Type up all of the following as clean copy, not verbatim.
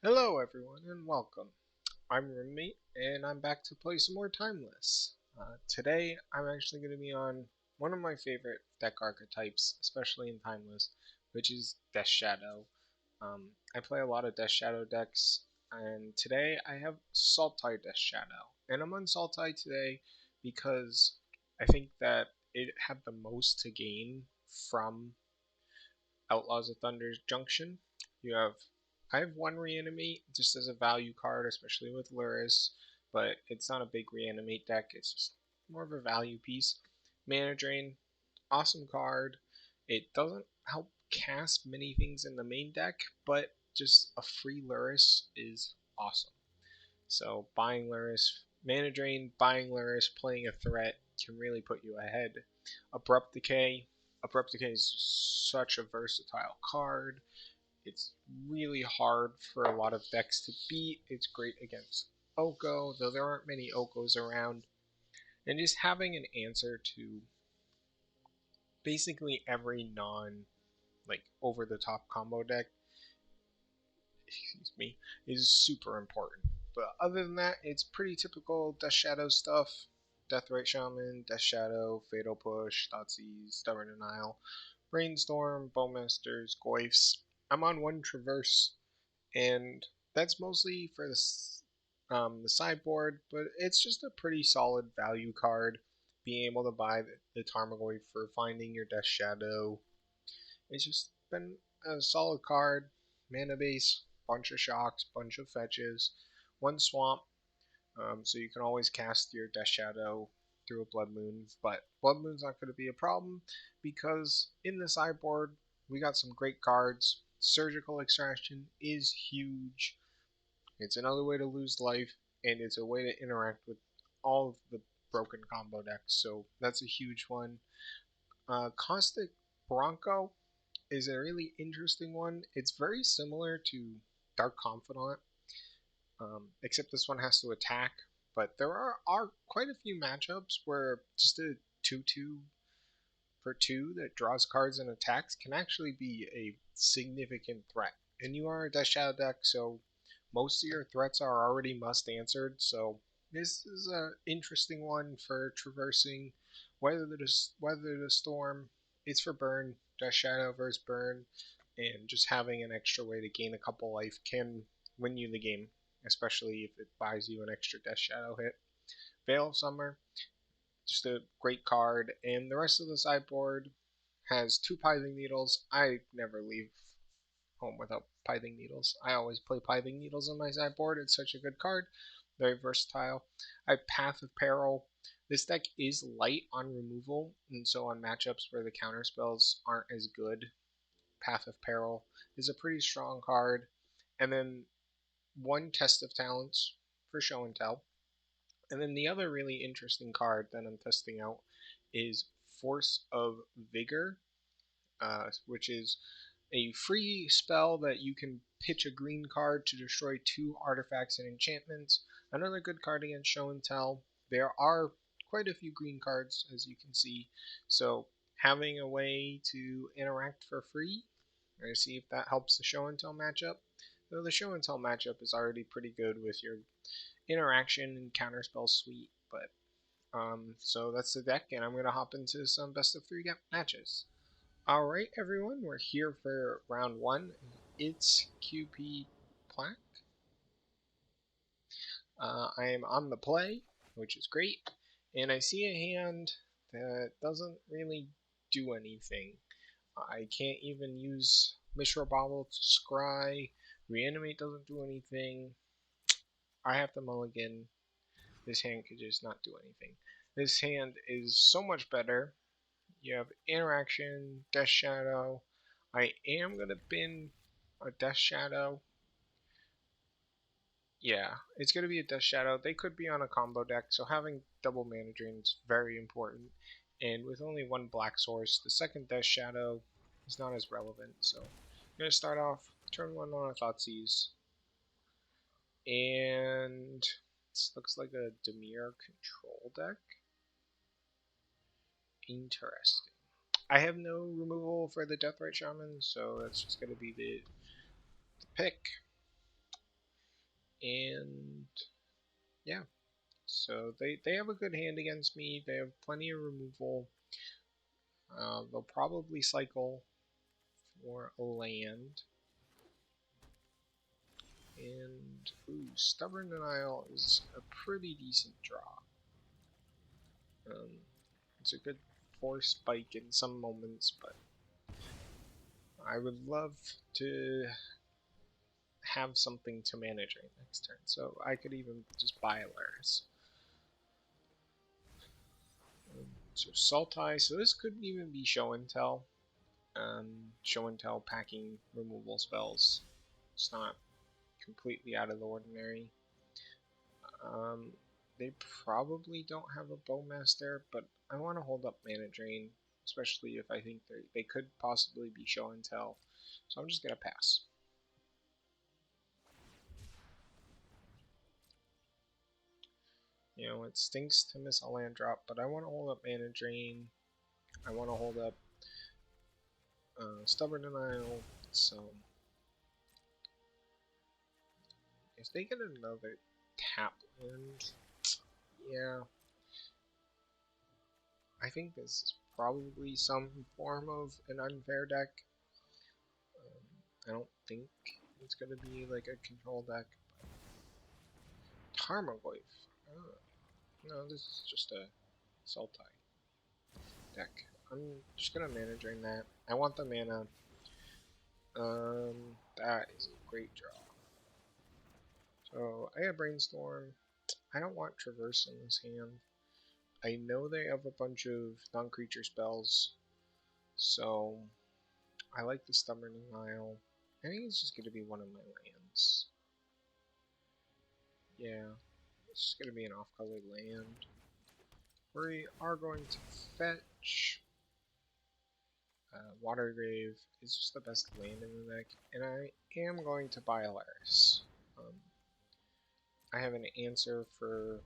Hello everyone and welcome. I'm Roommate and I'm back to play some more Timeless. Today I'm actually going to be on one of my favorite deck archetypes, especially in Timeless, which is Death Shadow. I play a lot of Death Shadow decks and today I have Sultai Death Shadow. And I'm on Sultai today because I think that it had the most to gain from Outlaws of Thunder's Junction. You have I have one reanimate just as a value card, especially with Luris, but it's not a big reanimate deck. It's just more of a value piece. Mana Drain, awesome card. It doesn't help cast many things in the main deck, but just a free Luris is awesome. So buying Luris, Mana Drain, buying Luris, playing a threat can really put you ahead. Abrupt Decay. Abrupt Decay is such a versatile card. It's really hard for a lot of decks to beat. It's great against Oko, though there aren't many Okos around. And just having an answer to basically every non over the top combo deck, excuse me, is super important. But other than that, it's pretty typical Death Shadow stuff. Deathrite Shaman, Death Shadow, Fatal Push, Thoughtseize, Stubborn Denial, Brainstorm, Bowmasters, Goyfs. I'm on one Traverse, and that's mostly for the sideboard, but it's just a pretty solid value card. Being able to buy the Tarmogoyf for finding your Death Shadow, it's just been a solid card. Mana base, bunch of shocks, bunch of fetches, one swamp, so you can always cast your Death Shadow through a Blood Moon. But Blood Moon's not going to be a problem because in the sideboard we got some great cards. Surgical Extraction is huge. It's another way to lose life, and it's a way to interact with all of the broken combo decks. So that's a huge one. Caustic Bronco is a really interesting one. It's very similar to Dark Confidant, except this one has to attack. But there are quite a few matchups where just a 2-2 for 2 that draws cards and attacks can actually be a significant threat. And you are a Death Shadow deck, so most of your threats are already must answered. So this is an interesting one for traversing. Weather the storm. It's for burn. Death Shadow versus burn, and just having an extra way to gain a couple life can win you the game, especially if it buys you an extra Death Shadow hit. Veil of Summer, just a great card, and the rest of the sideboard has two Pithing Needles. I never leave home without Pithing Needles. I always play Pithing Needles on my sideboard. It's such a good card, very versatile. I have Path of Peril. This deck is light on removal, and so on matchups where the counter spells aren't as good, Path of Peril is a pretty strong card. And then one Test of Talents for show and tell. And then the other really interesting card that I'm testing out is Force of Vigor, which is a free spell that you can pitch a green card to destroy two artifacts and enchantments. Another good card against show and tell. There are quite a few green cards, as you can see, so having a way to interact for free, we're going to see if that helps the show and tell matchup. Though the show and tell matchup is already pretty good with your interaction and counterspell suite, but so that's the deck, and I'm going to hop into some best of three matches. Alright, everyone, we're here for round one. It's QP Plaque. I am on the play, which is great, and I see a hand that doesn't really do anything. I can't even use Mishra Bobble to scry. Reanimate doesn't do anything. I have to mulligan. This hand could just not do anything. This hand is so much better. You have interaction, Death Shadow. I am gonna bin a Death Shadow. Yeah, it's gonna be a Death Shadow. They could be on a combo deck, so having double mana drain is very important. And with only one black source, the second Death Shadow is not as relevant. So I'm gonna start off turn one on a Thoughtseize. And this looks like a Dimir control deck. Interesting. I have no removal for the Deathrite Shaman, so that's just going to be the pick. And yeah, so they have a good hand against me. They have plenty of removal. They'll probably cycle for a land. And ooh, Stubborn Denial is a pretty decent draw. It's a good force spike in some moments, but I would love to have something to mana drain next turn, so I could even just buy Alaris. So Sultai, so this could even be Show and Tell. Show and Tell packing removal spells. It's not completely out of the ordinary. They probably don't have a Bowmaster, but I want to hold up Mana Drain, especially if I think they could possibly be Show and Tell. So I'm just going to pass. You know, it stinks to miss a land drop, but I want to hold up Mana Drain. I want to hold up Stubborn Denial, so if they get another tap land, yeah, I think this is probably some form of an unfair deck. I don't think it's going to be like a control deck. Tarmogoyf. Oh, no, this is just a Sultai deck. I'm just going to mana drain that. I want the mana. That is a great draw. So I have Brainstorm. I don't want Traverse in this hand. I know they have a bunch of non-creature spells, so I like the Stubborn Denial. I think it's just going to be one of my lands. Yeah, it's just going to be an off-colored land. We are going to fetch. Watergrave is just the best land in the deck, and I am going to buy Alaris. I have an answer for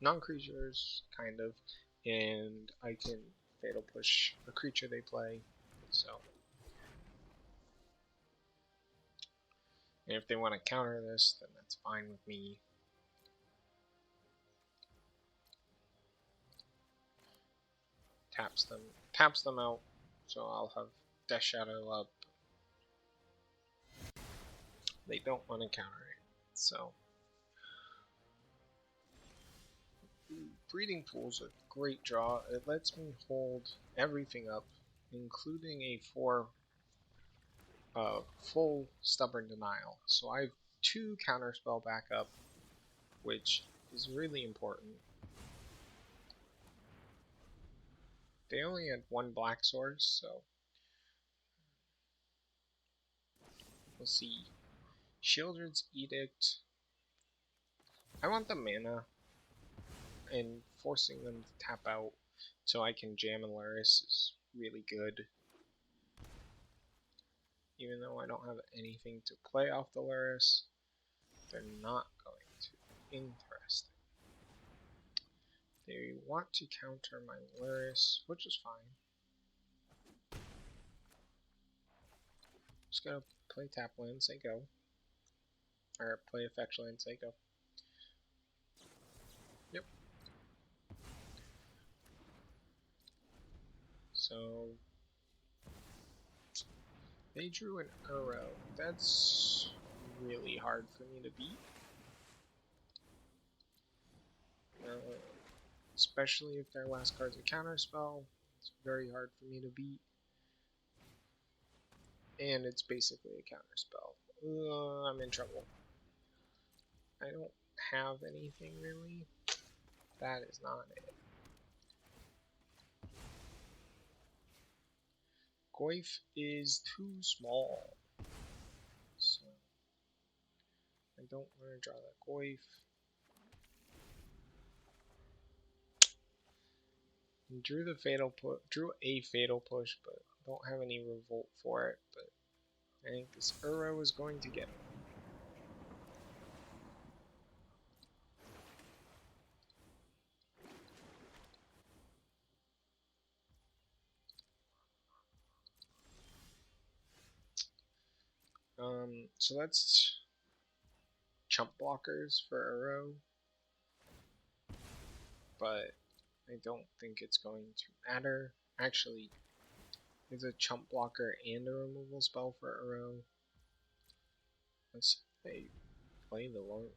non-creatures, kind of, and I can Fatal Push a creature they play, so. And if they want to counter this, then that's fine with me. Taps them out, so I'll have Death Shadow up. They don't want to counter it, so. Breeding Pool's a great draw. It lets me hold everything up, including a full Stubborn Denial. So I have 2 counterspell backup, which is really important. They only had 1 black source, so we'll see. Shieldred's Edict. I want the mana, and forcing them to tap out so I can jam Alaris is really good. Even though I don't have anything to play off the Alaris, they're not going to. Interesting. They want to counter my Alaris, which is fine. Just gonna play tap land, say go. Or play effect land, say go. Yep. So they drew an Uro. That's really hard for me to beat. Especially if their last card's a counterspell. It's very hard for me to beat. And it's basically a counterspell. I'm in trouble. I don't have anything really. That is not it. Goyf is too small. So I don't want to draw that Goyf. Drew a fatal push, but don't have any revolt for it. But I think this Uro is going to get him. So let's chump blockers for Uro, but I don't think it's going to matter. Actually, there's a chump blocker and a removal spell for Uro. Let's see if they play the long.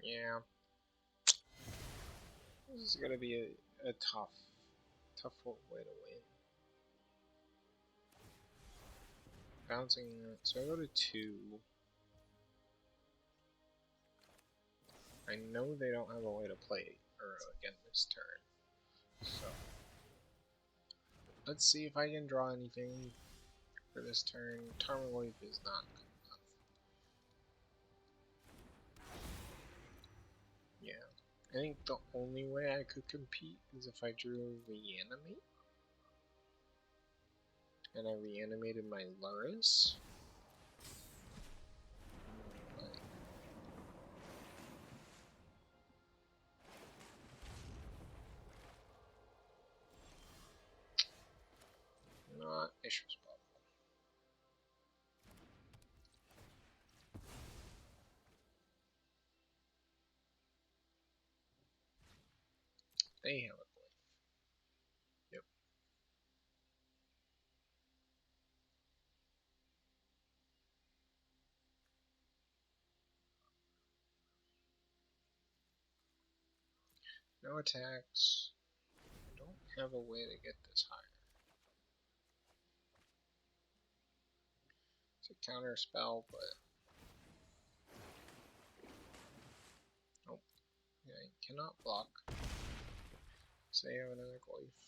Yeah, this is gonna be a tough way to win. Bouncing that, so I go to 2. I know they don't have a way to play Uro again this turn, so let's see if I can draw anything for this turn. Tarmogoyf is not good enough. Yeah, I think the only way I could compete is if I drew Reanimate, and I reanimated my Luris. Not Issues Bubble. They have a Glyph. Yep. No attacks. I don't have a way to get this higher. It's a counter spell, but nope. Yeah, I cannot block. So they have another Glyph.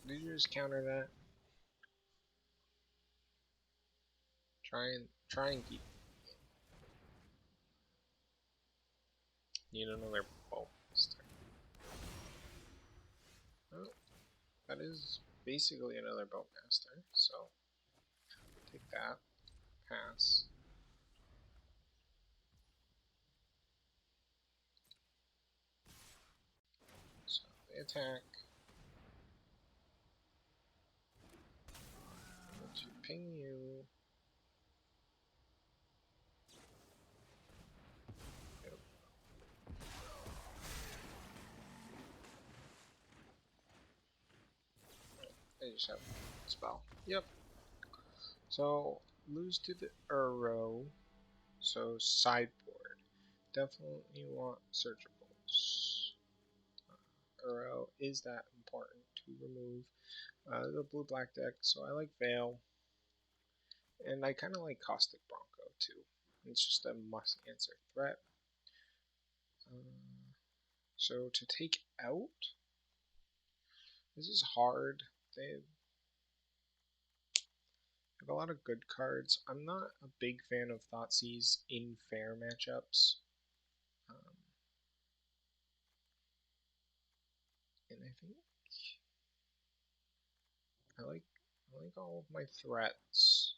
Did you just counter that? Try and keep. Need another bolt this turn. Oh, that is basically another Boatmaster, so take that. Pass. So they attack. I'm going to ping you. Yep. I just have a spell. Yep. So lose to the Uro. So sideboard. Definitely want Surgicals. Uro is that important to remove. The blue-black deck, so I like Veil. And I kind of like Caustic Bronco too. It's just a must-answer threat. So to take out, this is hard. They have a lot of good cards. I'm not a big fan of Thoughtseize in fair matchups. And I think I like all of my threats.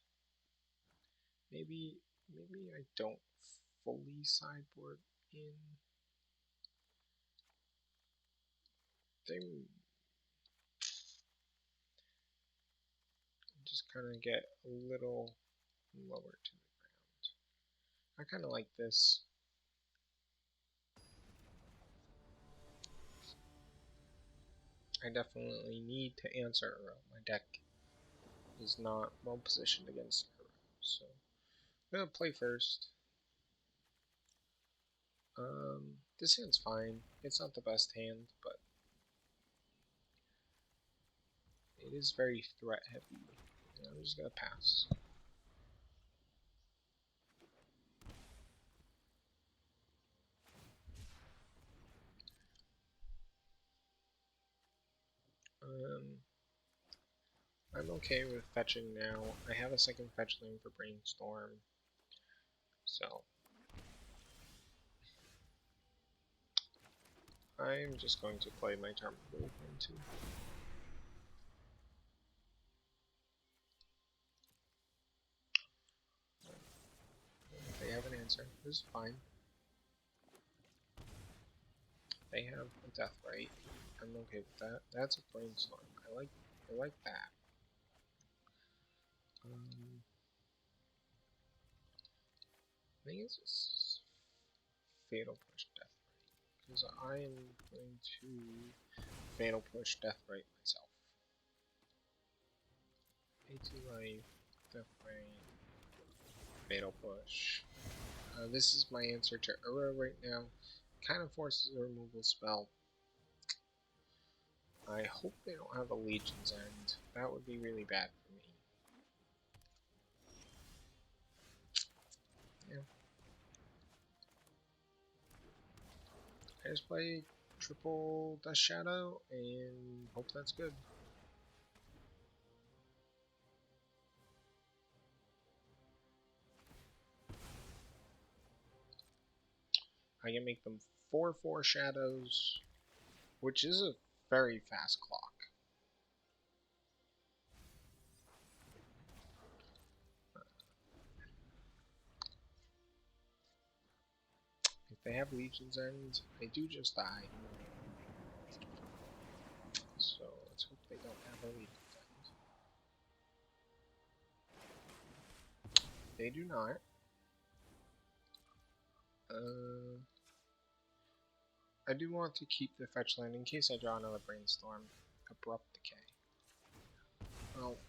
Maybe I don't fully sideboard in. They just kind of get a little lower to the ground. I kind of like this. I definitely need to answer Uro. My deck is not well positioned against Uro, so I'm gonna play first. This hand's fine. It's not the best hand, but it is very threat heavy. I'm just gonna pass. I'm okay with fetching now. I have a second fetch lane for Brainstorm, so I'm just going to play my turn blue into. They have an answer. This is fine. They have a death right. I'm okay with that. That's a brainstorm. I like that. I think it's just fatal push death right because I am going to fatal push death right myself. 18 life, death right, fatal push. This is my answer to Uro right now. Kind of forces a removal spell. I hope they don't have a Legion's End. That would be really bad for me. Yeah. I just play triple Sultai Shadow and hope that's good. I can make them 4/4 shadows, which is a very fast clock. If they have Legion's End, I do just die. So let's hope they don't have a Legion's End. They do not. I do want to keep the fetch land in case I draw another Brainstorm. Abrupt Decay. Well,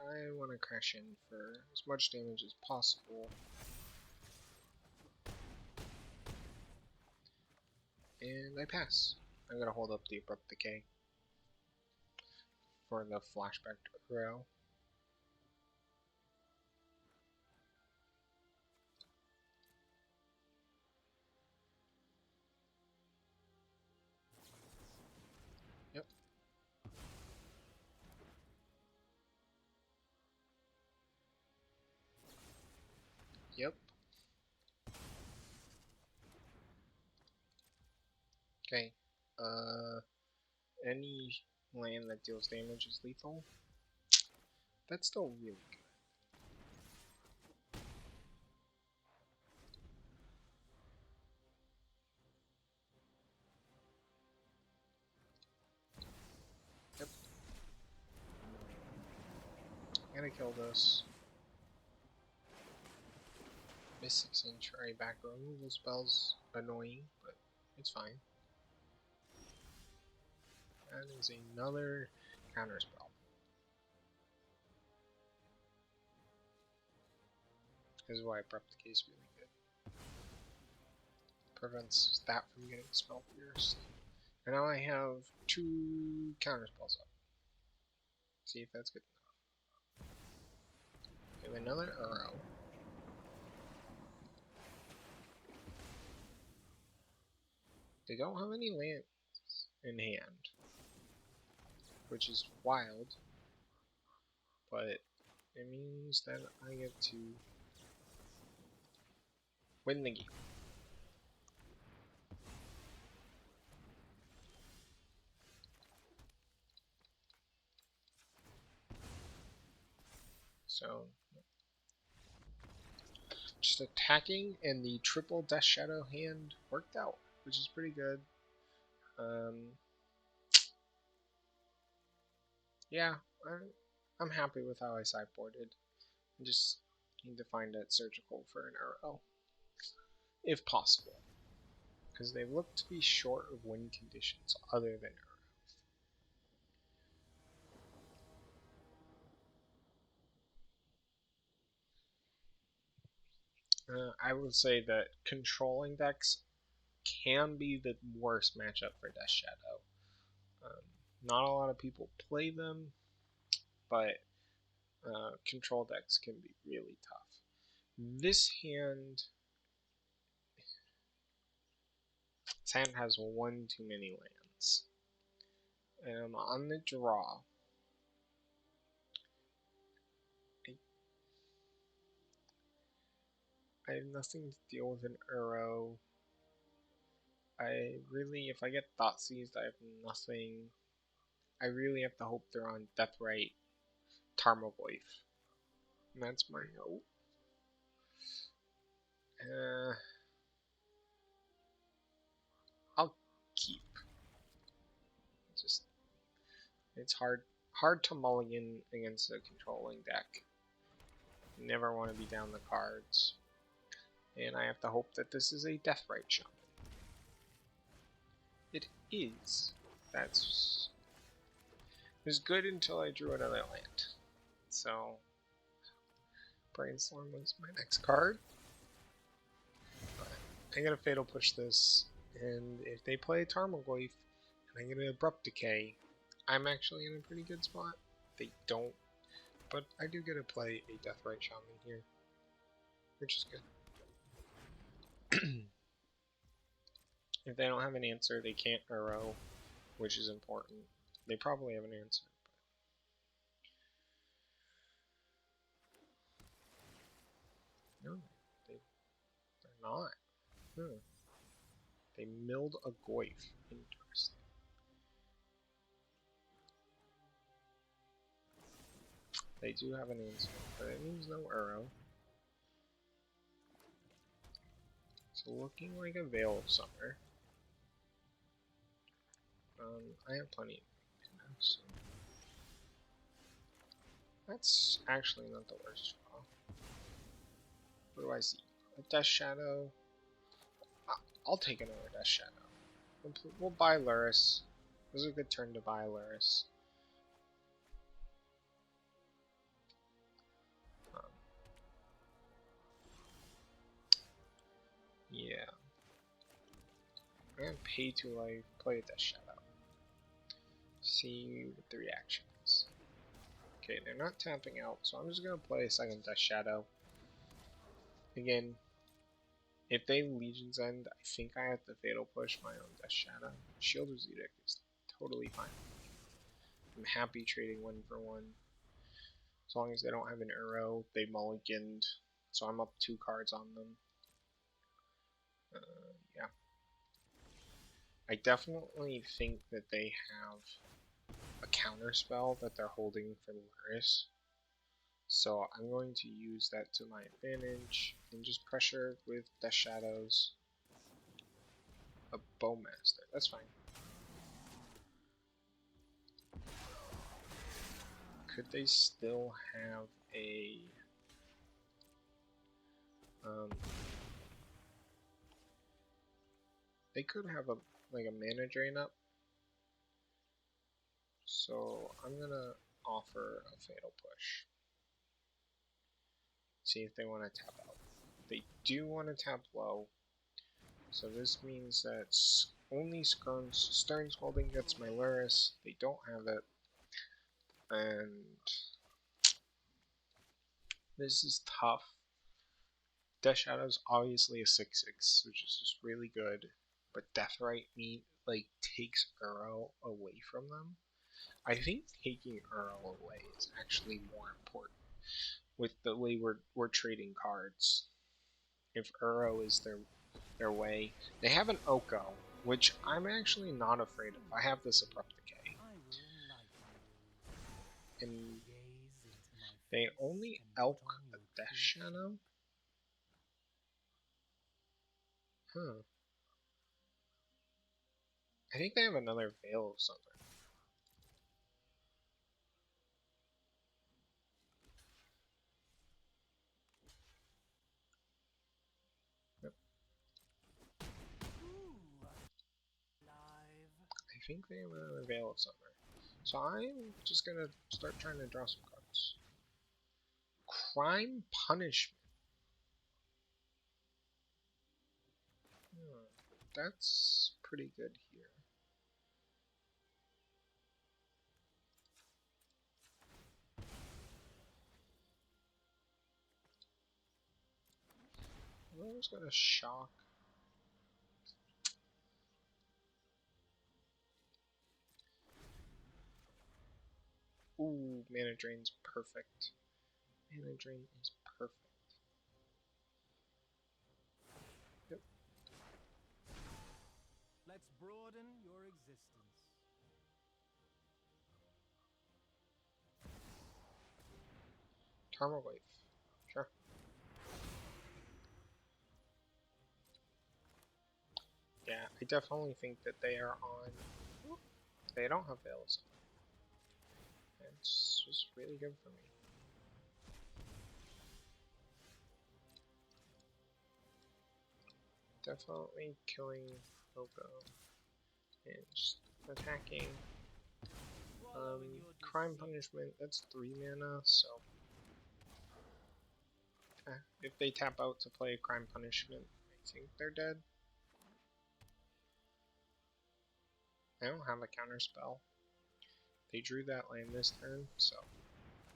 I want to crash in for as much damage as possible. And I pass. I'm going to hold up the Abrupt Decay for the flashback to Uro. Yep. Yep. Okay. Any land that deals damage is lethal. That's still really good. Yep. Gotta kill this. Miss 6-inch back removal spells. Annoying, but it's fine. That is another counter spell. This is why Abrupt Decay is really good. Prevents that from getting spell pierced. And now I have 2 counter spells up. See if that's good enough. We have another Uro. They don't have any lands in hand, which is wild, but it means that I get to win the game. So, just attacking and the triple Death Shadow hand worked out, which is pretty good. Yeah, I'm happy with how I sideboarded. I just need to find a surgical for an Uro, if possible, because they look to be short of win conditions other than Uro. I would say that controlling decks can be the worst matchup for Death Shadow. Not a lot of people play them, but control decks can be really tough. This hand has one too many lands. And on the draw, I have nothing to deal with an Uro. I really, if I get Thought Seized, I have nothing. I really have to hope they're on Deathrite Tarmogoyf. And that's my hope. I'll keep. Just it's hard to mulligan against a controlling deck. You never want to be down the cards. And I have to hope that this is a Deathrite Shaman. It is. That's it was good until I drew another land. So Brainstorm was my next card. I'm gonna Fatal Push this, and if they play Tarmogoyf and I get an Abrupt Decay, I'm actually in a pretty good spot. They don't, but I do get to play a Deathrite Shaman here, which is good. If they don't have an answer, they can't Uro, which is important. They probably have an answer. But no, they're not. They milled a Goyf. Interesting. They do have an answer, but it means no Uro. So looking like a Veil of Summer. I have plenty of mana, so that's actually not the worst draw. What do I see? A Death Shadow. I'll take another Death Shadow. We'll buy Luris. This is a good turn to buy Luris. Yeah. I'm gonna pay to life, play a Death Shadow. See what the reaction is. Okay, they're not tapping out, so I'm just gonna play a second Death Shadow. Again, if they Legion's End, I think I have to Fatal Push my own Death Shadow. Shielder's Edict is totally fine. I'm happy trading 1 for 1. As long as they don't have an Uro, they mulliganed, so I'm up 2 cards on them. Yeah. I definitely think that they have a counter spell that they're holding for Luris. So I'm going to use that to my advantage and just pressure with Death Shadows. A Bowmaster, that's fine. Could they still have a they could have a mana drain up. So I'm gonna offer a Fatal Push. See if they want to tap out. They do want to tap low. So this means that only Stern Scolding gets my Luris. They don't have it. And this is tough. Death Shadow's obviously a 6/6, which is just really good. But Deathrite takes Uro away from them. I think taking Uro away is actually more important with the way we're trading cards. If Uro is their way, they have an Oko, which I'm actually not afraid of. I have this Abrupt Decay, and they only elk a Death Shadow. Huh. I think they have another Veil of Summer. Yep. I think they have another Veil of Summer. So I'm just gonna start trying to draw some cards. Crime Punishment. That's pretty good here. I'm just gonna shock. Ooh, Mana Drain's perfect. Mana Drain is perfect. Yep. broaden your existence. Karma Wave. Sure. Yeah, I definitely think that they are on. They don't have veils. It's just really good for me. Definitely killing Oko and just attacking. Crime Punishment, that's 3 mana, so if they tap out to play Crime Punishment, I think they're dead. I don't have a counter spell. They drew that land this turn, so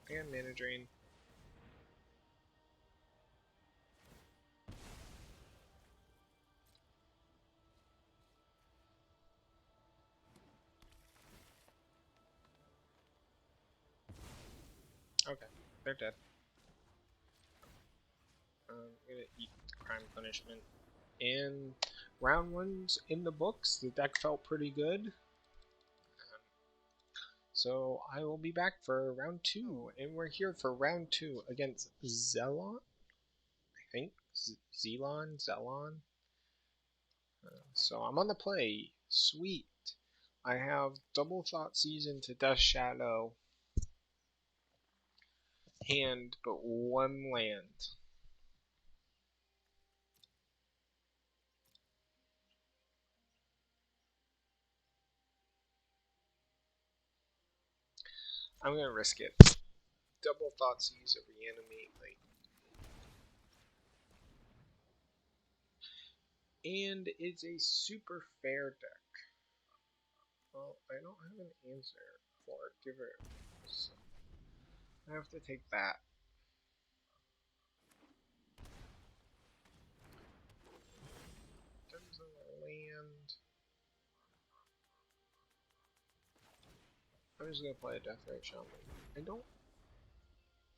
I got Mana Drain. Okay, they're dead. I'm gonna eat the Crime Punishment. And round one's in the books. The deck felt pretty good. So I will be back for round two, and we're here for round two against Zelon. I think Zelon. So I'm on the play. Sweet. I have Double Thoughtseize into Death Shadow hand, but one land. I'm gonna risk it. Double Thoughtseize to reanimate like, and it's a super fair deck. Well, I don't have an answer for Giver, so I have to take that. There's a land. I'm just gonna play a Deathrite Shaman. I don't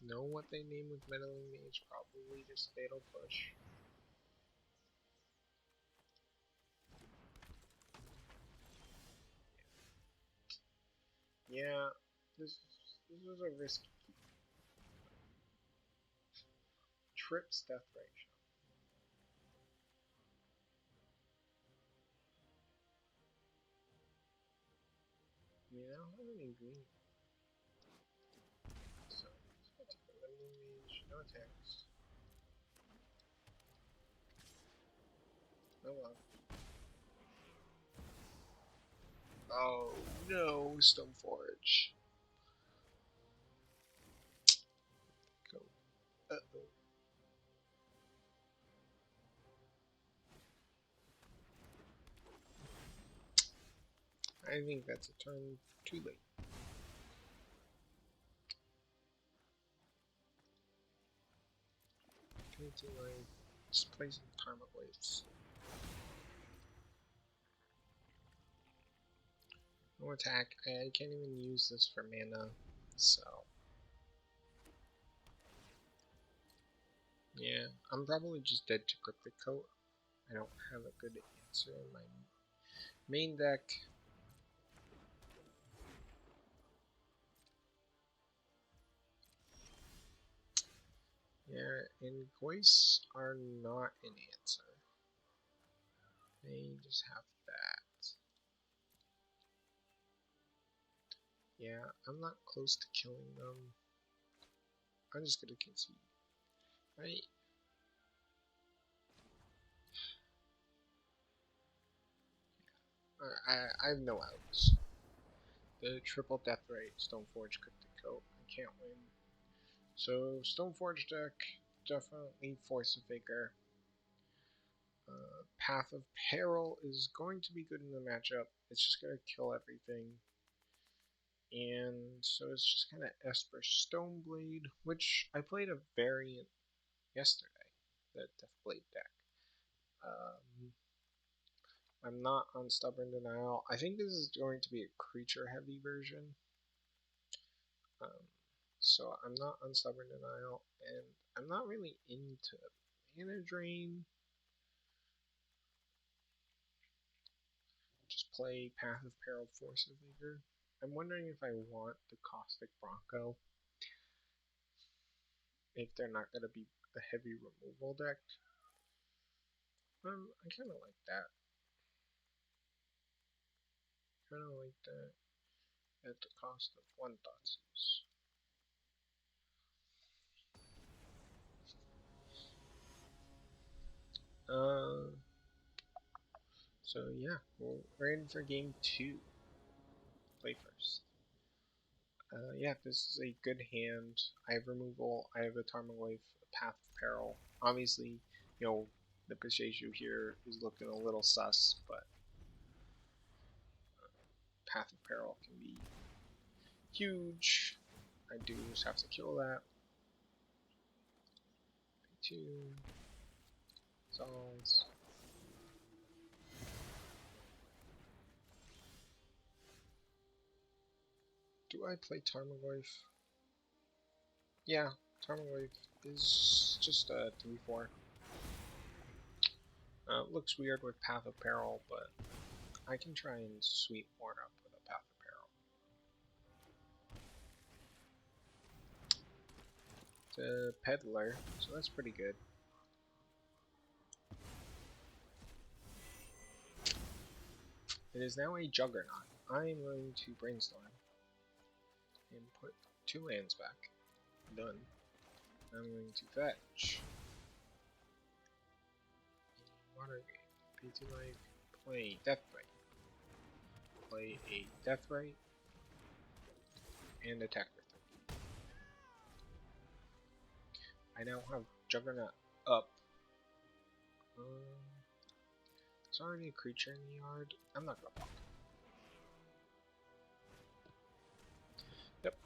know what they name with Meddling Mage. Probably just Fatal Push. Yeah, this was a risky Trips Deathrite Shaman. I mean, I don't have any green, so let's go take a Meddling Mage. No attacks. No love. Oh no, Stoneforge. Go. Uh-oh. I think that's a turn too late. Too late. Just play some Karma Waves. No attack. I can't even use this for mana, so yeah, I'm probably just dead to Cryptic Coat. I don't have a good answer in my main deck. Yeah, and Goice are not an answer. They just have that. Yeah, I'm not close to killing them. I'm just gonna concede. Right? I have no outs. The triple death rate, Stoneforge, Cryptic Coat. I can't win. So Stoneforge deck, definitely Force of Vigor. Path of Peril is going to be good in the matchup. It's just going to kill everything. And so it's just kind of Esper Stoneblade, which I played a variant yesterday, the Deathblade deck. I'm not on Stubborn Denial. I think this is going to be a creature heavy version. Um, so I'm not on Stubborn Denial, and I'm not really into Mana Drain. Just play Path of Peril Force of Vigor. I'm wondering if I want the Caustic Bronco, if they're not going to be a heavy removal deck. I kind of like that. Kind of like that at the cost of one Thoughtseize. So yeah, we're in for game 2. Play first. Yeah, this is a good hand. I have removal. I have a Tarmogoyf, a Path of Peril. Obviously, the Pikachu here is looking a little sus, but Path of Peril can be huge. I do just have to kill that. 2 Zones. Do I play Tarmogoyf? Yeah, Tarmogoyf is just a 3/4. Looks weird with Path of Peril, but I can try and sweep more up with a Path of Peril. It's a Peddler, so that's pretty good. It is now a Juggernaut. I am going to Brainstorm and put 2 lands back. Done. I'm going to fetch. Water Gate. Pay 2 life. Play Deathrite. Play a Deathrite. And attack for 3. I now have Juggernaut up. There's already a creature in the yard. I'm not gonna block. Yep.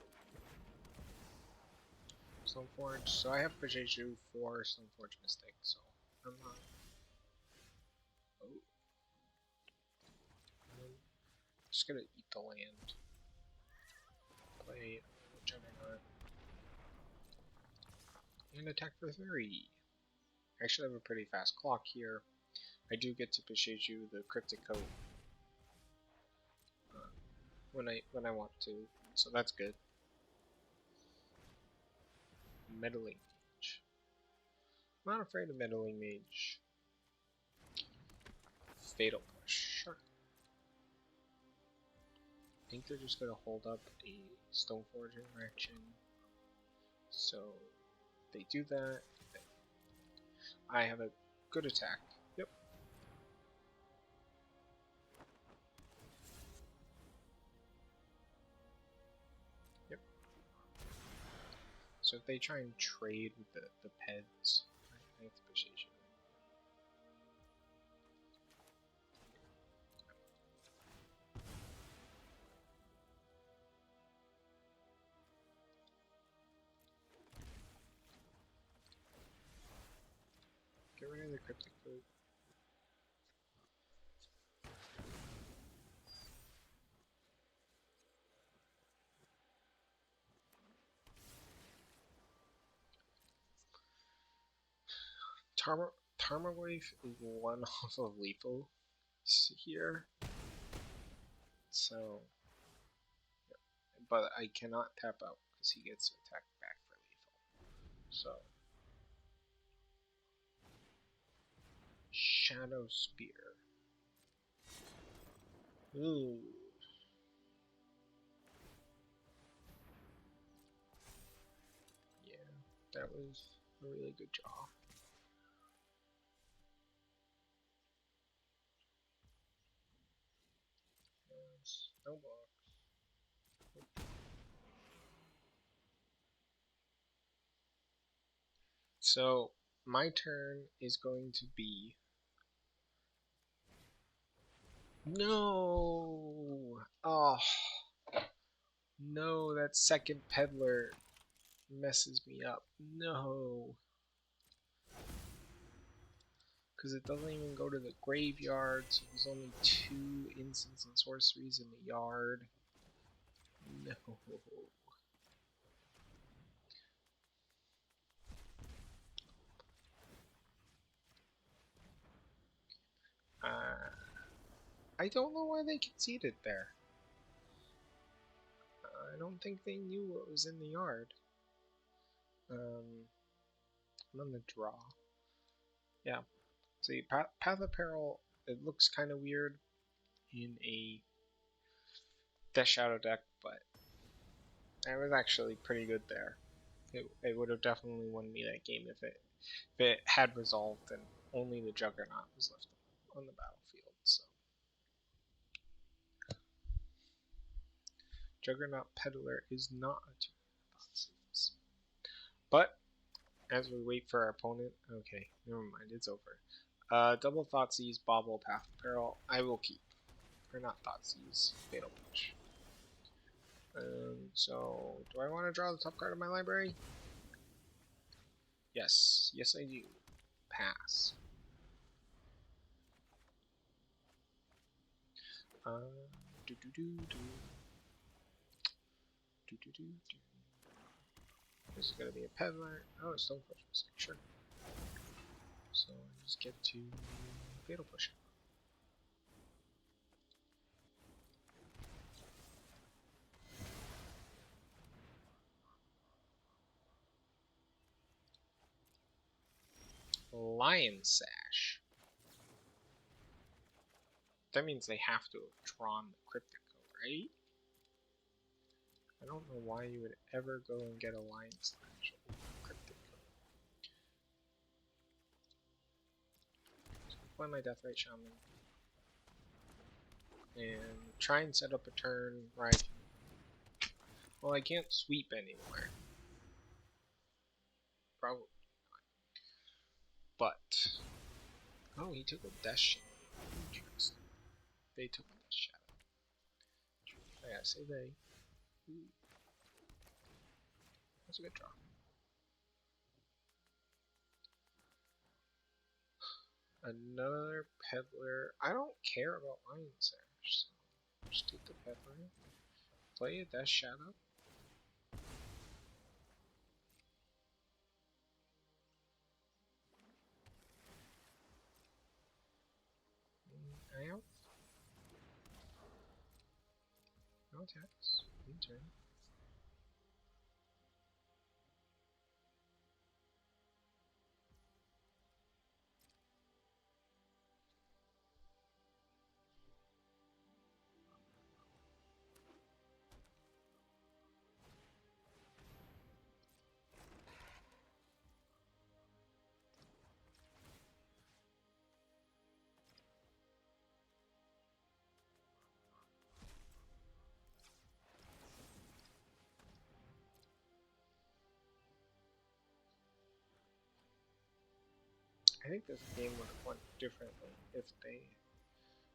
Stoneforge. So I have Pikachu for Stoneforge Mystic, so I'm not. Oh. I'm just gonna eat the land. Play Juggernaut. And attack for 3. I actually have a pretty fast clock here. I do get to Pikachu the Cryptic Coat when I want to, so that's good. Meddling Mage. I'm not afraid of Meddling Mage. Fatal Push. Sure. I think they're just gonna hold up a Stoneforge interaction. So they do that. I have a good attack. Yep. Yep. So if they try and trade with the Peds, I have to push Asia. Get rid of the Cryptic Coat. Tarmogoyf is 1 off of lethal here, so but I cannot tap out because he gets to attack back for lethal. So Shadow Spear. Ooh. Yeah, that was a really good draw. No blocks. So my turn is going to be no. Oh no, that second peddler messes me up. No, because it doesn't even go to the graveyard. So there's only 2 instants and sorceries in the yard. No. I don't know why they conceded there. I don't think they knew what was in the yard. I'm gonna draw. Yeah. See, Path of Peril, it looks kind of weird in a Death Shadow deck, but it was actually pretty good there. It would have definitely won me that game if it had resolved and only the Juggernaut was left on the battlefield. So Juggernaut Peddler is not a 2 but as we wait for our opponent, okay, never mind, it's over. Double Thoughtseize, Bobble, Path of Peril, I will keep. Or not Thoughtseize, Fatal Push. So, do I want to draw the top card of my library? Yes, yes I do. Pass. Do do do do. Do do do do. This is gonna be a peddler. Oh, it's Stone Push mistake, sure. So I just get to Fatal Push it. Lion Sash. That means they have to have drawn the Cryptic Code, right? I don't know why you would ever go and get a Lion Slash over Cryptic Code. So play my Deathrite Shaman. And try and set up a turn where I can... Well, I can't sweep anywhere. Probably not. But... Oh, he took a Death Shadow. Interesting. They took a Death Shadow. I gotta say they. Ooh. That's a good draw. Another Peddler. I don't care about Lion Sash, so just take the Peddler. Play a Death Shadow. I out. No attacks. In turn. I think this game would have went differently if they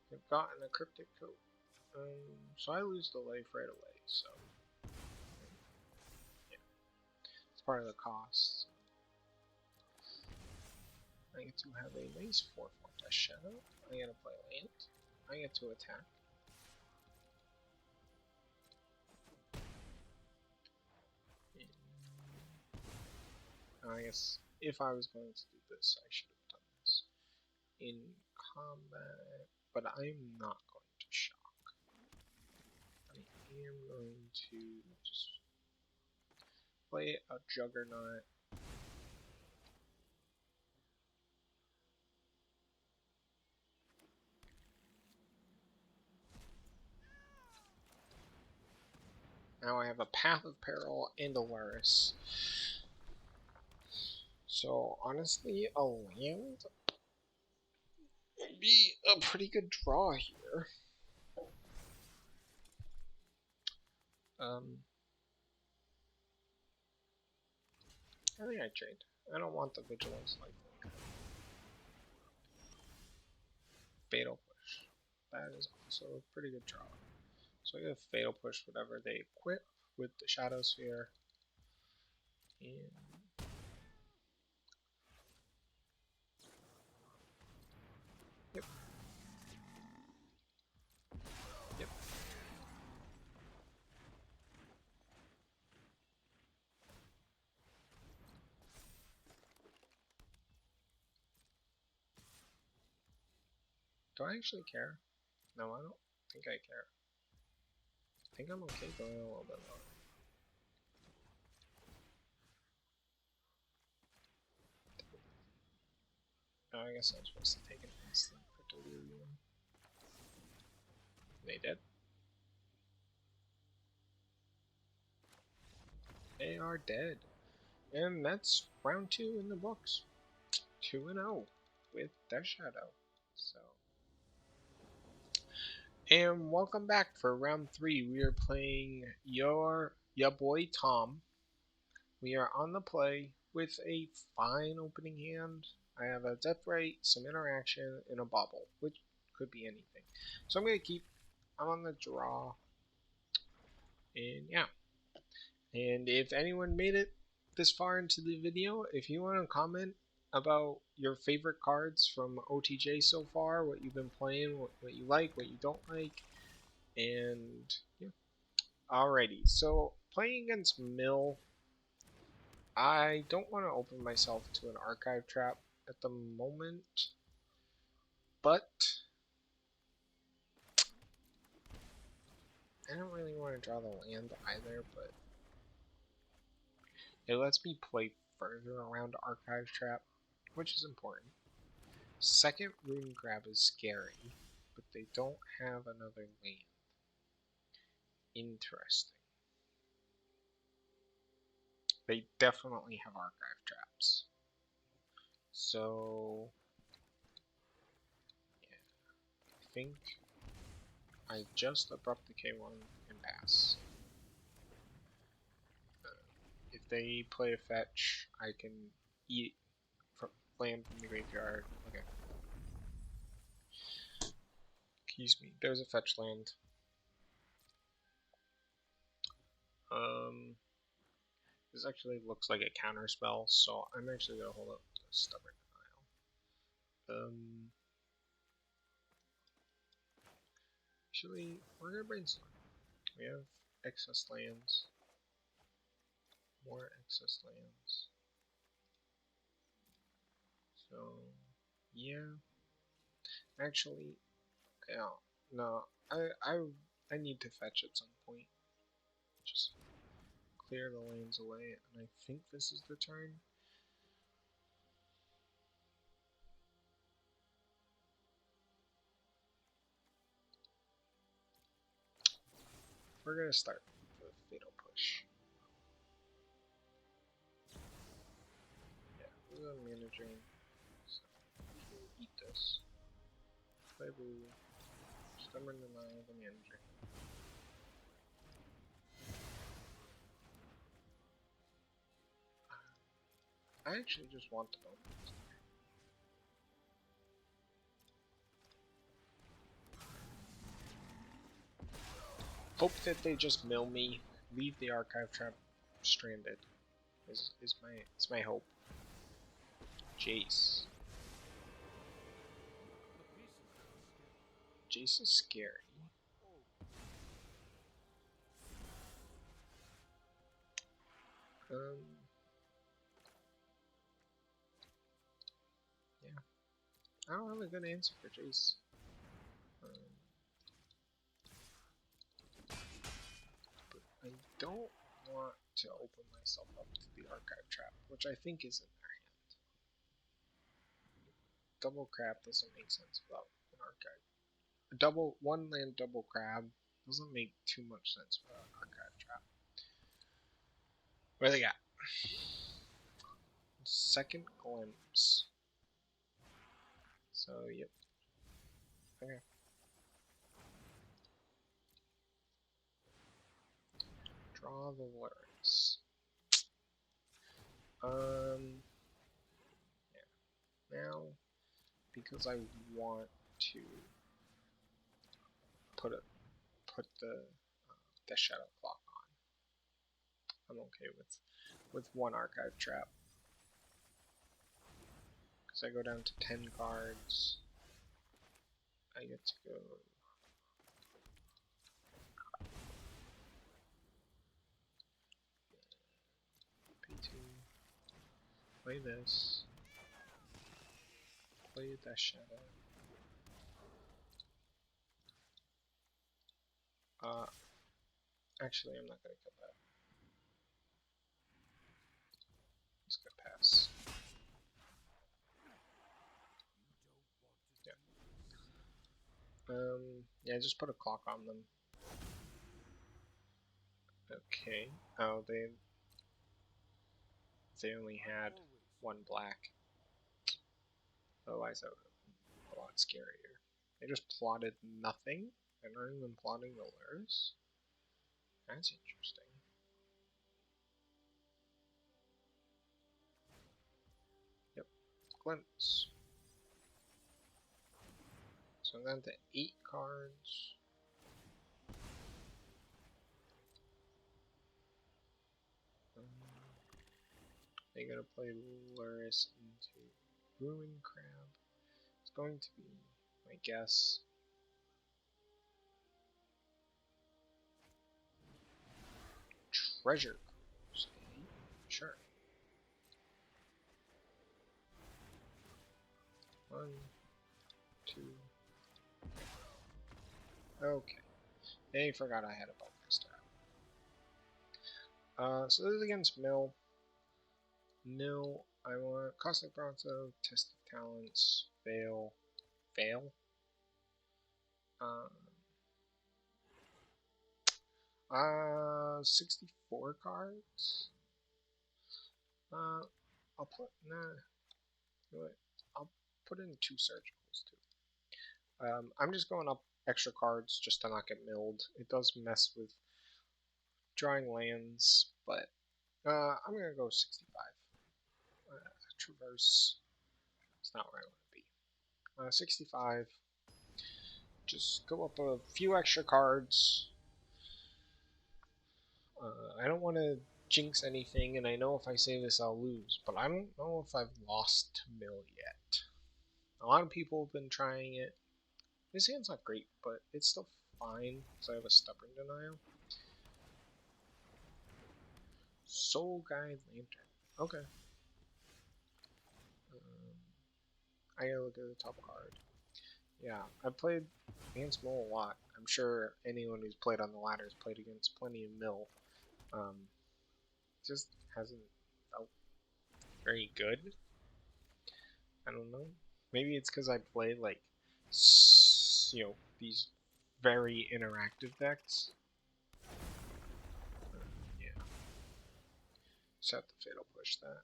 had gotten a Cryptic Coat. So I lose the life right away, so yeah, it's part of the cost. I get to have a nice 4/4 Death Shadow. I get to play land. I get to attack. And I guess if I was going to do this, I should have done this in combat, but I'm not going to shock. I am going to just play a Juggernaut. Now I have a Path of Peril and a Luris. So honestly, a land would be a pretty good draw here. I think I trade. I don't want the Vigilance lifelink. Fatal Push. That is also a pretty good draw. So I get Fatal Push whatever they equip with the Shadow Sphere. And yep. Yep. Do I actually care? No, I don't think I care. I think I'm okay going a little bit lower. Oh, I guess I'm supposed to take an instant for Delirium. They did. They are dead. And that's round 2 in the books. 2-0 with Death Shadow. So, and welcome back for round 3. We are playing your boy Tom. We are on the play with a fine opening hand. I have a death rate, some interaction, and a bobble, which could be anything. So I'm gonna keep. I'm on the draw, and yeah. And if anyone made it this far into the video, if you want to comment about your favorite cards from OTJ so far, what you've been playing, what you like, what you don't like, and yeah. Alrighty, so playing against Mill, I don't want to open myself to an archive trap at the moment, but I don't really want to draw the land either, but it lets me play further around archive trap, which is important. Second rune grab is scary, but they don't have another land. Interesting. They definitely have archive traps. So, yeah, I think I just abrupt decay one and pass. If they play a fetch, I can eat from land from the graveyard. Okay. Excuse me. There's a fetch land. This actually looks like a counter spell, so I'm actually gonna hold up the stubborn denial. Actually, we're gonna brainstorm. We have excess lands, more excess lands. So, yeah. Actually, yeah. No, I need to fetch at some point. Just clear the lanes away, and I think this is the turn. We're gonna start with Fatal Push. Yeah, this is a mana drain. So, eat this. Play blue. Stubborn denial the mana drain. I actually just want the bone. Hope that they just mill me, leave the archive trap stranded. Is my hope. Jace. Jace is scary. Yeah. I don't have a good answer for Jace. But I don't want to open myself up to the archive trap, which I think is in their hand. Double crab doesn't make sense without an archive. Double one land double crab doesn't make too much sense without an archive trap. What do they got? Second glimpse. So yep. Okay. Draw the words. Yeah. Now, because I want to put the Death Shadow clock on, I'm okay with one archive trap. Because I go down to 10 cards. I get to go. P2. Play this. Play a Death Shadow. Uh, actually, I'm not gonna kill that. It's gonna pass. Yeah, just put a clock on them. Okay. Oh, they only had one black. Otherwise, that would have been a lot scarier. They just plotted nothing. They're not even plotting the lures. That's interesting. Yep, glimpse. So I'm down to 8 cards. They're gonna play Luris into Ruin Crab. It's going to be my guess. Treasure Cruise. Sure. 1, 2. Okay. They forgot I had a Bowmaster out. So this is against Mill. No, I want Cosmic Bronzo, Test of Talents, Fail. Fail? Um, 64 cards? I'll put, nah, you know what? I'll put in 2 surgicals too. I'm just going up extra cards just to not get milled. It does mess with drawing lands, but I'm gonna go 65. Traverse. It's not where I want to be. 65. Just go up a few extra cards. I don't want to jinx anything, and I know if I say this I'll lose, but I don't know if I've lost to Mill yet. A lot of people have been trying it. His hand's not great, but it's still fine, because I have a Stubborn Denial. Soul Guide Lantern. Okay. I gotta look at the top card. Yeah, I've played against Mill a lot. I'm sure anyone who's played on the ladder has played against plenty of Mill. Just hasn't felt very good. I don't know. Maybe it's because I play like, these very interactive decks. Yeah. Just have to Fatal Push that.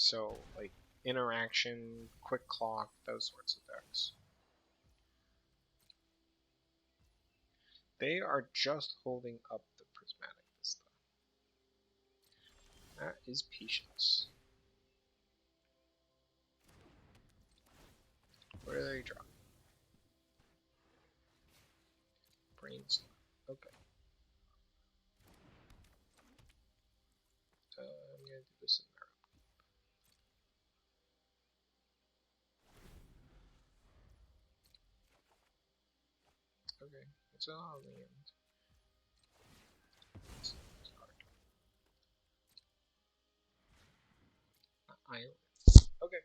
So, like, interaction, quick clock, those sorts of decks. They are just holding up the Prismatic this time. That is patience. What are they drawing? Brainstorm. Okay. I'm gonna do this in there. Okay, it's all land. Island. Okay.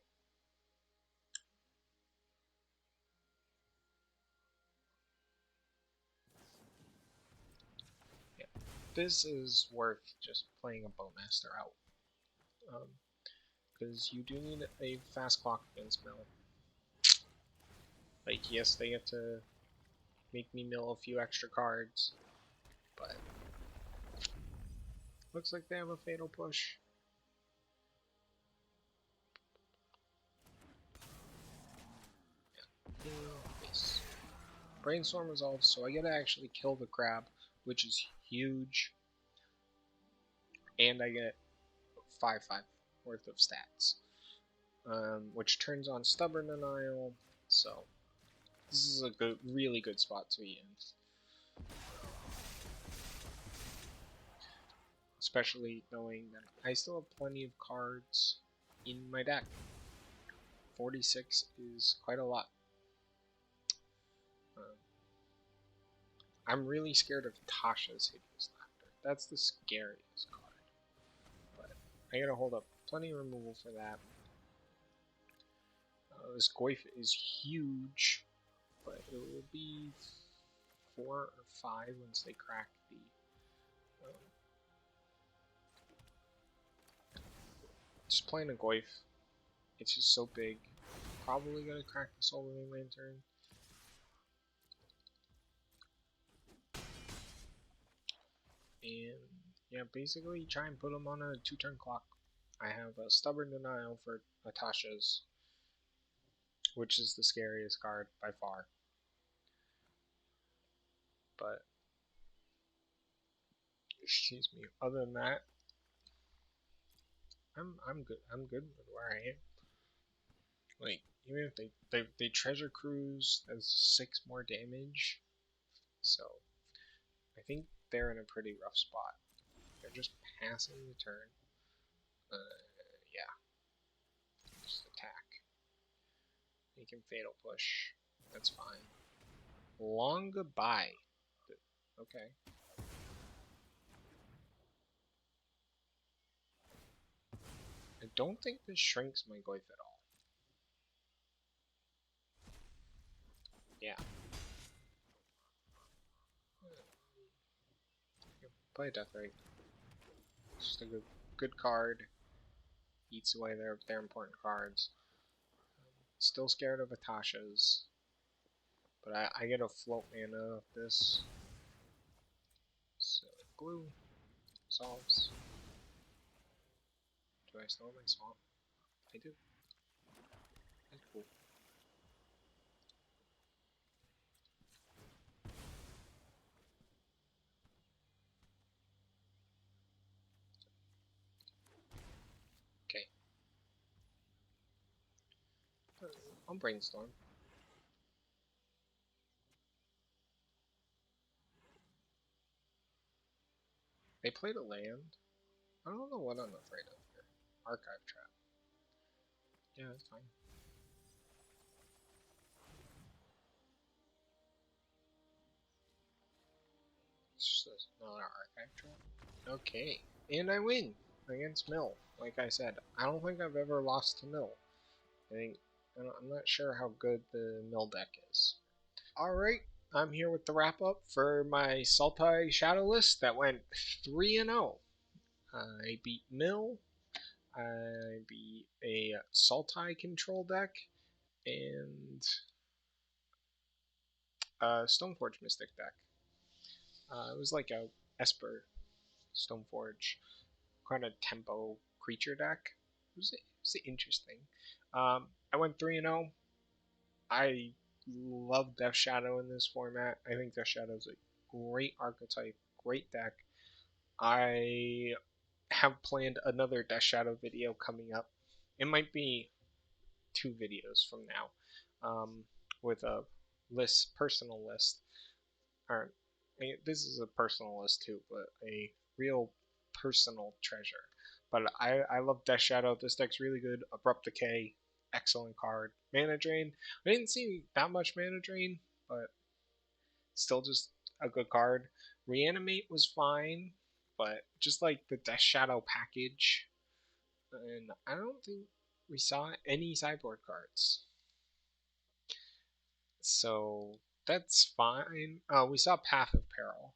Yeah. This is worth just playing a Bowmaster out. Because you do need a fast clock against Mill. Like, yes, they have to make me mill a few extra cards, but looks like they have a Fatal Push. Yeah. Nice. Brainstorm resolves, so I get to actually kill the crab, which is huge, and I get 5/5 worth of stats, which turns on Stubborn Denial. So this is a good, really good spot to be in. Especially knowing that I still have plenty of cards in my deck. 46 is quite a lot. I'm really scared of Tasha's Hideous Laughter. That's the scariest card. But I gotta hold up plenty of removal for that. This Goif is huge, but it will be 4 or 5 once they crack the. Um, just playing a Goif, it's just so big. Probably gonna crack the Solar Lantern. And yeah, basically try and put them on a 2-turn clock. I have a Stubborn Denial for Natasha's, which is the scariest card by far. But excuse me. Other than that, I'm good. I'm good with where I am. Like even if they treasure cruise, that's 6 more damage. So I think they're in a pretty rough spot. They're just passing the turn. Yeah, just attack. They can fatal push. That's fine. Long goodbye. Okay. I don't think this shrinks my Goif at all. Yeah. Play Death Rate. It's just a good card. Eats away their important cards. Still scared of Atasha's. But I get a float mana of this. So glue solves. Do I still have my swamp? I do. That's cool. Okay. I'll brainstorm. They played a land. I don't know what I'm afraid of here. Archive trap. Yeah, that's fine. It's just another archive trap. Okay. And I win against Mill. Like I said, I don't think I've ever lost to Mill. I think I'm not sure how good the Mill deck is. Alright, I'm here with the wrap up for my Sultai Shadow list that went 3 and 0. I beat Mill, I beat a Sultai control deck, and a Stoneforge Mystic deck. It was like a Esper Stoneforge kind of tempo creature deck. It was interesting. I went 3 and 0. I love Death Shadow in this format. I think Death Shadow is a great archetype, great deck. I have planned another Death Shadow video coming up. It might be 2 videos from now, with a personal list. Or this is a personal list too, but a real personal treasure. But I love Death Shadow. This deck's really good. Abrupt Decay, excellent card. Mana Drain. I didn't see that much Mana Drain, but still just a good card. Reanimate was fine, but just like the Death Shadow package, and I don't think we saw any sideboard cards. So that's fine. We saw Path of Peril.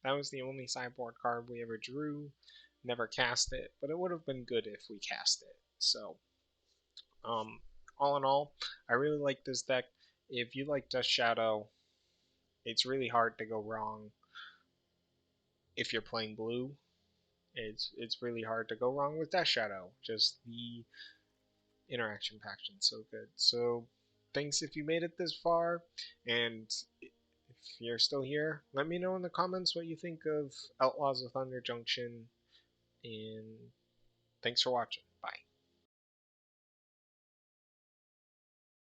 That was the only sideboard card we ever drew. Never cast it, but it would have been good if we cast it. So, um, all in all, I really like this deck. If you like Death Shadow, it's really hard to go wrong. If you're playing blue, it's really hard to go wrong with Death Shadow. Just the interaction paction so good. So, thanks if you made it this far, and if you're still here, let me know in the comments what you think of Outlaws of Thunder Junction, and thanks for watching.